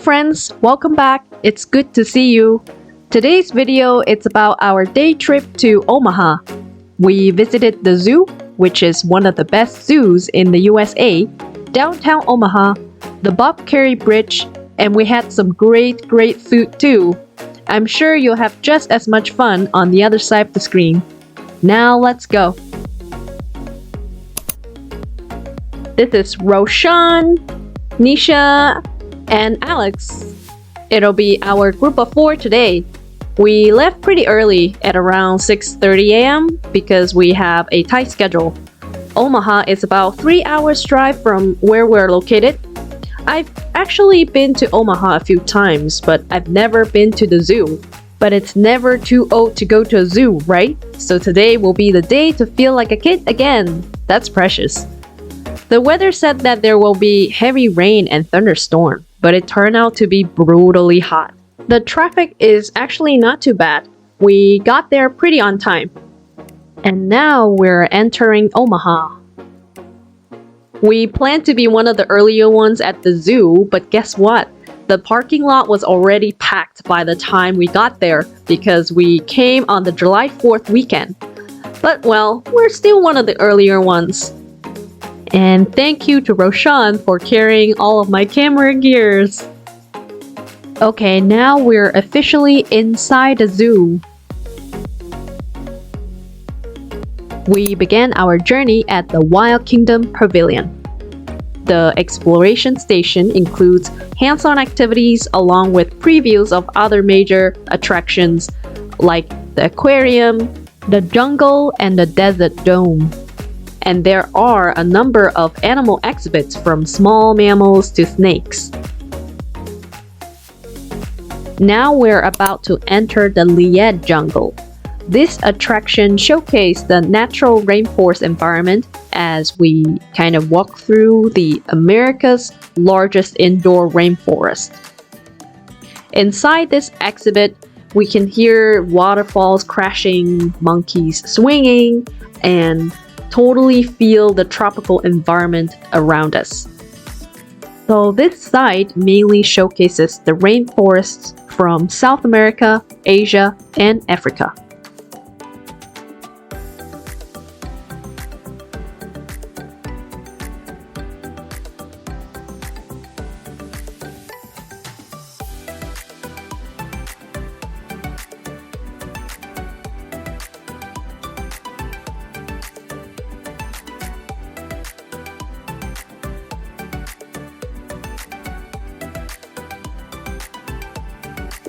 friends, welcome back. It's good to see you. Today's video is about our day trip to Omaha. We visited the zoo, which is one of the best zoos in the USA, downtown Omaha, the Bob Kerrey Bridge, and we had some great food too. I'm sure you'll have just as much fun on the other side of the screen. Now let's go. This is Roshan, Nisha, and Alex. It'll be our group of 4 today. We left pretty early at around 6:30 a.m. because we have a tight schedule. Omaha is about 3 hours drive from where we're located. I've actually been to Omaha a few times, but I've never been to the zoo. But it's never too old to go to a zoo, right? So today will be the day to feel like a kid again. That's precious. The weather said that there will be heavy rain and thunderstorm, but it turned out to be brutally hot. The traffic is actually not too bad. We got there pretty on time. And now we're entering Omaha. We planned to be one of the earlier ones at the zoo, but guess what? The parking lot was already packed by the time we got there because we came on the July 4th weekend. But well, we're still one of the earlier ones. And thank you to Roshan for carrying all of my camera gears. Okay, now we're officially inside the zoo. We began our journey at the Wild Kingdom Pavilion. The exploration station includes hands-on activities along with previews of other major attractions like the aquarium, the jungle, and the desert dome. And there are a number of animal exhibits from small mammals to snakes. Now we're about to enter the Lied jungle. This attraction showcased the natural rainforest environment as we kind of walk through the America's largest indoor rainforest. Inside this exhibit, we can hear waterfalls crashing, monkeys swinging, and totally feel the tropical environment around us. So this site mainly showcases the rainforests from South America, Asia, and Africa.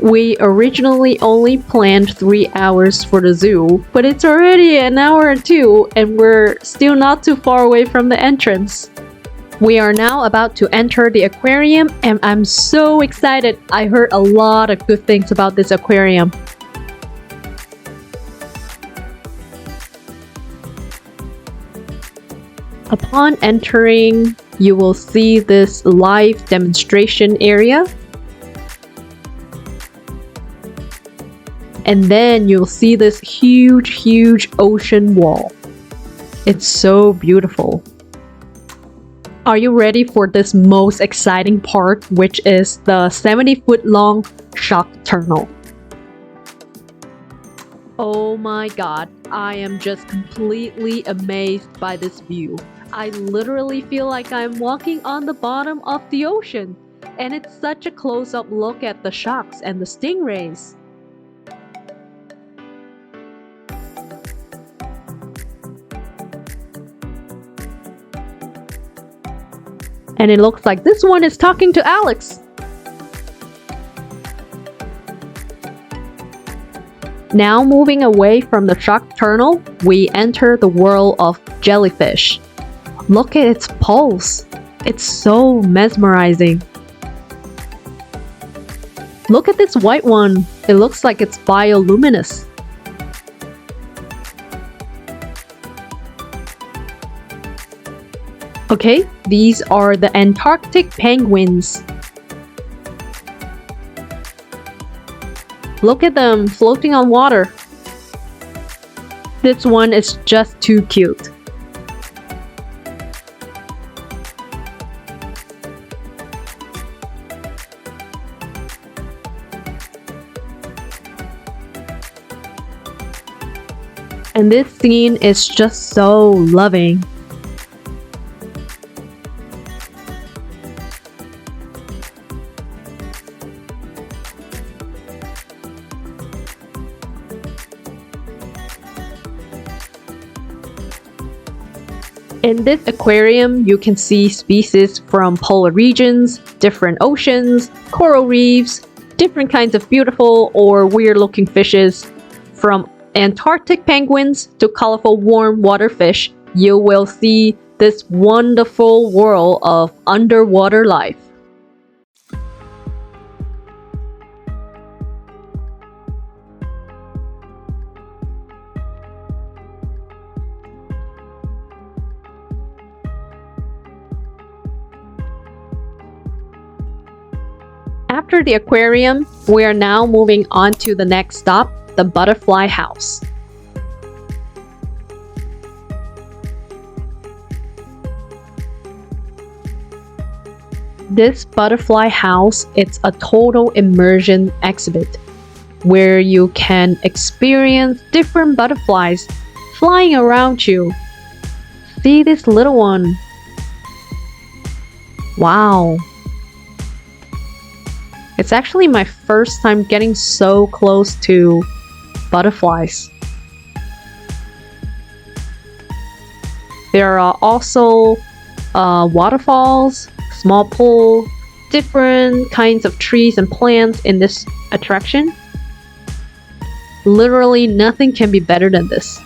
We originally only planned 3 hours for the zoo, but it's already an hour or 2 and we're still not too far away from the entrance. We are now about to enter the aquarium and I'm so excited. I heard a lot of good things about this aquarium. Upon entering, you will see this live demonstration area. And then you'll see this huge ocean wall. It's so beautiful. Are you ready for this most exciting part, which is the 70-foot long shark tunnel? Oh my god, I am just completely amazed by this view. I literally feel like I'm walking on the bottom of the ocean. And it's such a close-up look at the sharks and the stingrays. And it looks like this one is talking to Alex. Now moving away from the shark tunnel, we enter the world of jellyfish. Look at its pulse. It's so mesmerizing. Look at this white one. It looks like it's bioluminescent. Okay, these are the Antarctic penguins. Look at them floating on water. This one is just too cute. And this scene is just so loving. In this aquarium, you can see species from polar regions, different oceans, coral reefs, different kinds of beautiful or weird-looking fishes. From Antarctic penguins to colorful warm water fish, you will see this wonderful world of underwater life. After the aquarium, we are now moving on to the next stop, the butterfly house. This butterfly house, it's a total immersion exhibit where you can experience different butterflies flying around you. See this little one? Wow. It's actually my first time getting so close to butterflies. There are also waterfalls, small pool, different kinds of trees and plants in this attraction. Literally nothing can be better than this.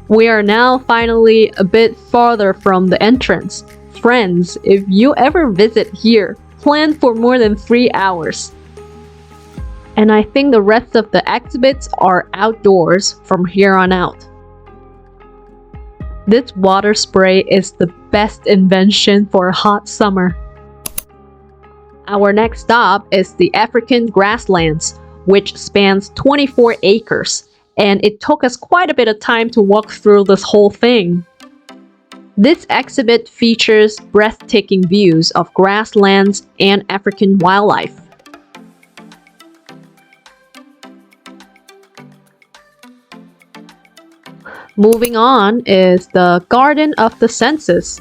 We are now finally a bit farther from the entrance. Friends, if you ever visit here, plan for more than 3 hours. And I think the rest of the exhibits are outdoors from here on out. This water spray is the best invention for a hot summer. Our next stop is the African grasslands, which spans 24 acres. And it took us quite a bit of time to walk through this whole thing. This exhibit features breathtaking views of grasslands and African wildlife. Moving on is the Garden of the Senses,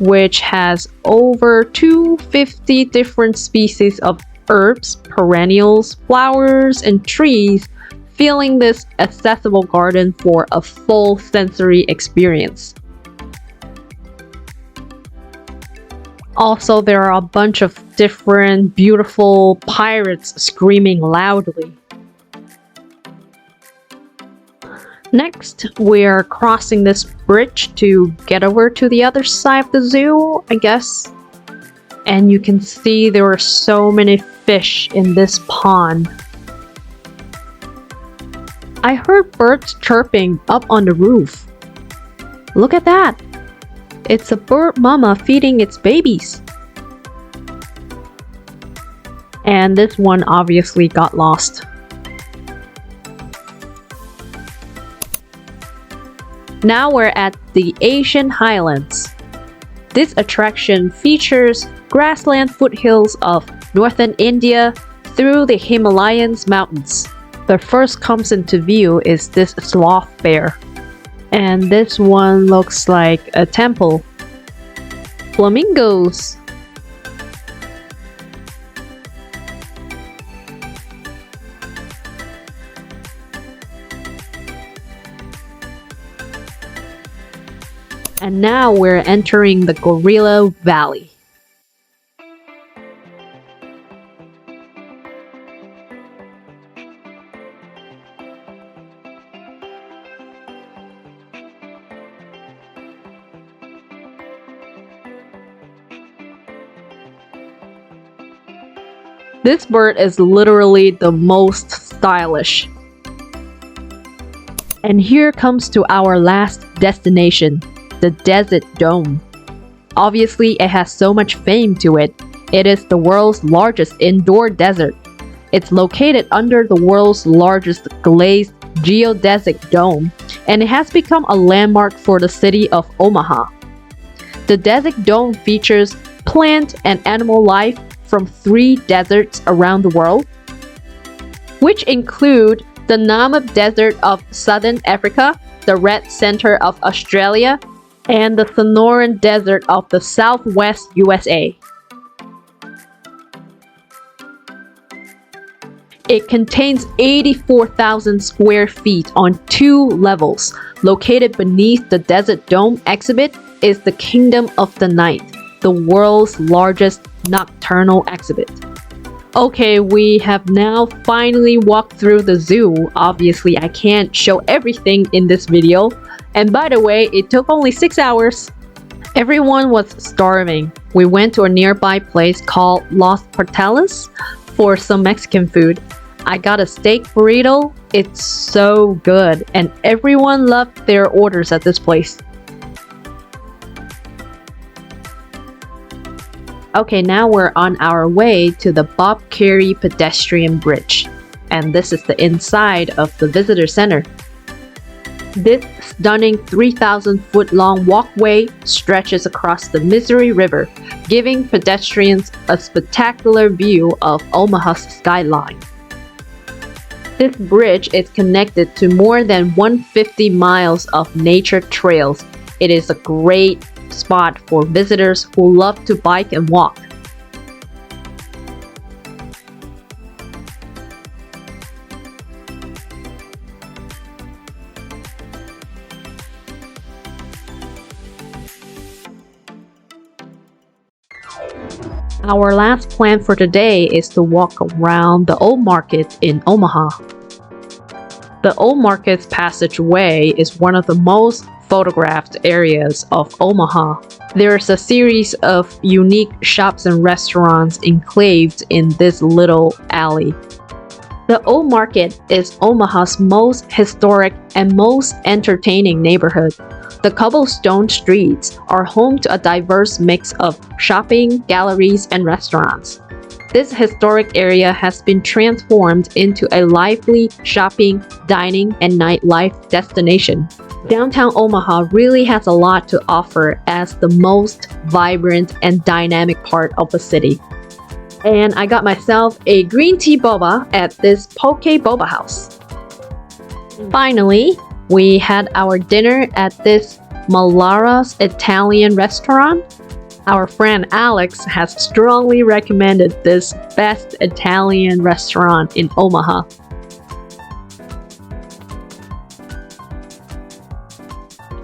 which has over 250 different species of herbs, perennials, flowers, and trees, filling this accessible garden for a full sensory experience. Also, there are a bunch of different beautiful pirates screaming loudly. Next, we're crossing this bridge to get over to the other side of the zoo, I guess. And you can see there are so many fish in this pond. I heard birds chirping up on the roof. Look at that! It's a bird mama feeding its babies. And this one obviously got lost. Now we're at the Asian highlands. This attraction features grassland foothills of northern India through the Himalayan mountains. The first comes into view is this sloth bear. And this one looks like a temple. Flamingos. And now we're entering the Gorilla Valley. This bird is literally the most stylish. And here comes to our last destination, the Desert Dome. Obviously, it has so much fame to it. It is the world's largest indoor desert. It's located under the world's largest glazed geodesic dome, and it has become a landmark for the city of Omaha. The Desert Dome features plant and animal life from 3 deserts around the world, which include the Namib Desert of Southern Africa, the Red Center of Australia, and the Sonoran Desert of the Southwest USA. It contains 84,000 square feet on 2 levels. Located beneath the Desert Dome exhibit is the Kingdom of the Night, the world's largest nocturnal exhibit. Okay, we have now finally walked through the zoo. Obviously, I can't show everything in this video. And by the way, it took only 6 hours. Everyone was starving. We went to a nearby place called Los Portales for some Mexican food. I got a steak burrito. It's so good, and everyone loved their orders at this place. Okay, now we're on our way to the Kerrey Pedestrian Bridge, and this is the inside of the visitor center. This stunning 3,000-foot-long walkway stretches across the Missouri River, giving pedestrians a spectacular view of Omaha's skyline. This bridge is connected to more than 150 miles of nature trails. It is a great spot for visitors who love to bike and walk. Our last plan for today is to walk around the Old Market in Omaha. The Old Market's passageway is one of the most photographed areas of Omaha. There's a series of unique shops and restaurants enclaved in this little alley. The Old Market is Omaha's most historic and most entertaining neighborhood. The cobblestone streets are home to a diverse mix of shopping, galleries, and restaurants. This historic area has been transformed into a lively shopping, dining, and nightlife destination. Downtown Omaha really has a lot to offer as the most vibrant and dynamic part of the city. And I got myself a green tea boba at this Poke Boba house. Finally, we had our dinner at this Malara's Italian restaurant. Our friend Alex has strongly recommended this best Italian restaurant in Omaha.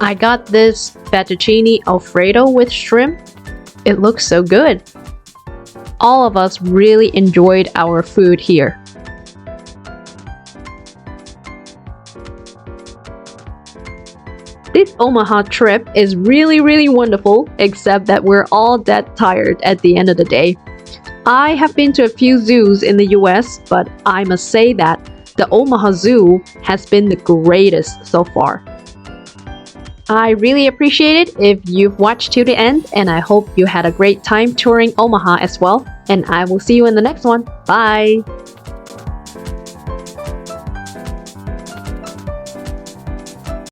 I got this fettuccine alfredo with shrimp. It looks so good. All of us really enjoyed our food here. This Omaha trip is really wonderful, except that we're all dead tired at the end of the day. I have been to a few zoos in the US, but I must say that the Omaha Zoo has been the greatest so far. I really appreciate it if you've watched to the end, and I hope you had a great time touring Omaha as well. And I will see you in the next one. Bye!